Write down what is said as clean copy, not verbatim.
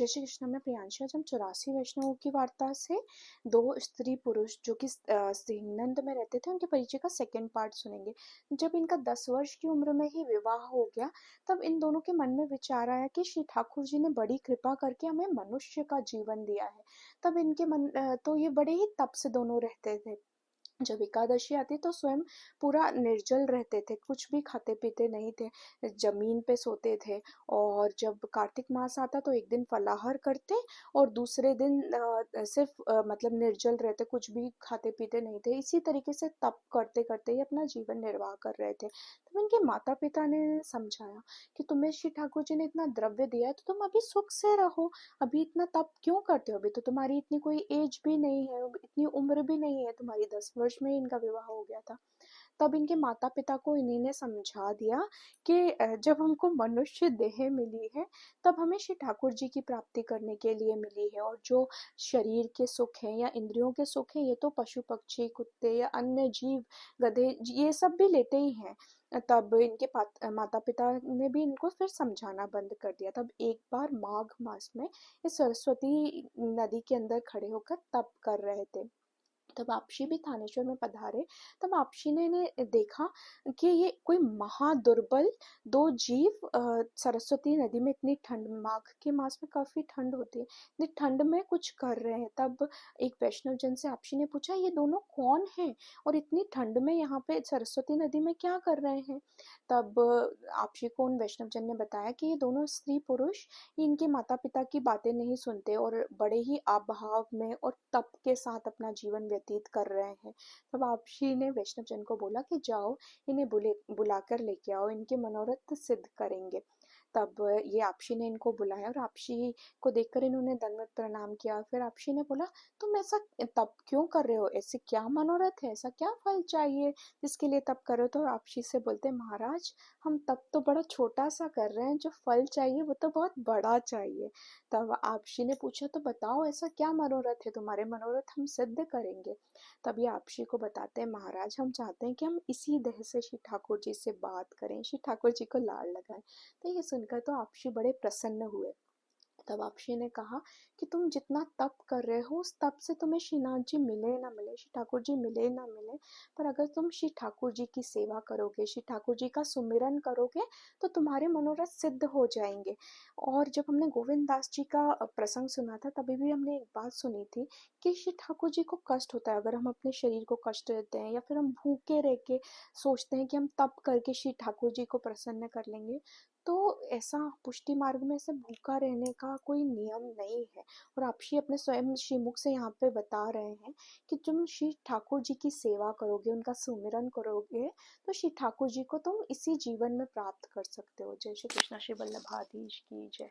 जय श्री कृष्ण में प्रियांशु। आज हम 84 वैष्णवों की वार्ता से दो स्त्री पुरुष जो कि सिंहनंद में रहते थे उनके परिचय का सेकंड पार्ट सुनेंगे। जब इनका 10 वर्ष की उम्र में ही विवाह हो गया तब इन दोनों के मन में विचार आया कि श्री ठाकुर जी ने बड़ी कृपा करके हमें मनुष्य का जीवन दिया है। तब इनके मन तो ये बड़े ही तप से दोनों रहते थे। जब एकादशी आती तो स्वयं पूरा निर्जल रहते थे, कुछ भी खाते पीते नहीं थे, जमीन पे सोते थे। और जब कार्तिक मास आता तो एक दिन फलाहार करते और दूसरे दिन सिर्फ मतलब निर्जल रहते, कुछ भी खाते पीते नहीं थे। इसी तरीके से तप करते करते ही अपना जीवन निर्वाह कर रहे थे। तो इनके माता पिता ने समझाया कि तुम्हें श्री ठाकुर जी ने इतना द्रव्य दिया है तो तुम अभी सुख से रहो, अभी इतना तप क्यों करते हो, अभी तो तुम्हारी इतनी कोई एज भी नहीं है, इतनी उम्र भी नहीं है तुम्हारी, 10 वर्ष में इनका विवाह हो गया था। तब इनके माता पिता को इन्हीं ने समझा दिया कि जब हमको मनुष्य देह मिली है तब हमें श्री ठाकुर जी की प्राप्ति करने के लिए मिली है, और जो शरीर के सुख हैं या इंद्रियों के सुख हैं ये तो पशु पक्षी कुत्ते या अन्य जीव गधे ये सब भी लेते ही हैं। तब इनके माता पिता ने भी इनको फिर समझाना बंद कर दिया। तब एक बार माघ मास में ये सरस्वती नदी के अंदर खड़े होकर तप कर रहे थे। तब आपशी भी थानेश्वर में पधारे। तब आपशी ने देखा कि ये कोई महादुर्बल दो जीव सरस्वती नदी में, इतनी ठंड, माघ के मास में काफी ठंड होती है, इतनी ठंड में कुछ कर रहे हैं। तब एक वैष्णव जन से आपशी ने पूछा ये दोनों कौन हैं और इतनी ठंड में यहाँ पे सरस्वती नदी में क्या कर रहे हैं। तब आपशी को उन वैष्णव जन ने बताया कि ये दोनों स्त्री पुरुष इनके माता पिता की बातें नहीं सुनते और बड़े ही अभाव में और तप के साथ अपना जीवन व्यतीत कर रहे हैं। तब आपशी ने वैष्णव जन को बोला कि जाओ इन्हें बुलाकर लेके आओ, इनके मनोरथ सिद्ध करेंगे। तब ये आपशी ने इनको बुलाया और आपशी को देखकर इन्होंने दंडवत प्रणाम किया। फिर आपशी ने बोला तुम ऐसा तप क्यों कर रहे हो, ऐसे क्या मनोरथ है, ऐसा क्या फल चाहिए जिसके लिए तप कर रहे हो। तो आपशी से बोलते महाराज हम तप तो बड़ा छोटा सा कर रहे हैं, जो फल चाहिए वो तो बहुत बड़ा चाहिए। तब आपशी ने पूछा तो बताओ ऐसा क्या मनोरथ है, तुम्हारे मनोरथ हम सिद्ध करेंगे। तब ये आपशी को बताते हैं महाराज हम चाहते हैं कि हम इसी देह से श्री ठाकुर जी से बात करें, श्री ठाकुर जी को लाड़ लगाएं। तो ये सुनकर तो आपशी बड़े प्रसन्न हुए। तब आपशी ने कहा कि तुम जितना तप कर रहे हो उस तप से तुम्हें श्रीनाथ जी मिले ना मिले, श्री ठाकुर जी मिले ना मिले, पर अगर तुम श्री ठाकुर जी की सेवा करोगे, श्री ठाकुर जी का सुमिरन करोगे तो तुम्हारे मनोरथ सिद्ध हो जाएंगे। और जब हमने गोविंद दास जी का प्रसंग सुना था तभी भी हमने एक बात सुनी थी कि श्री ठाकुर जी को कष्ट होता है अगर हम अपने शरीर को कष्ट देते हैं या फिर हम भूखे रह के सोचते हैं कि हम तप करके श्री ठाकुर जी को प्रसन्न कर लेंगे। तो ऐसा पुष्टि मार्ग में से भूखा रहने का कोई नियम नहीं है। और आपशी अपने स्वयं श्रीमुख से यहाँ पे बता रहे हैं कि तुम श्री ठाकुर जी की सेवा करोगे, उनका सुमिरन करोगे तो श्री ठाकुर जी को तुम इसी जीवन में प्राप्त कर सकते हो। जय श्री कृष्ण। श्री वल्लभाधीश की जय।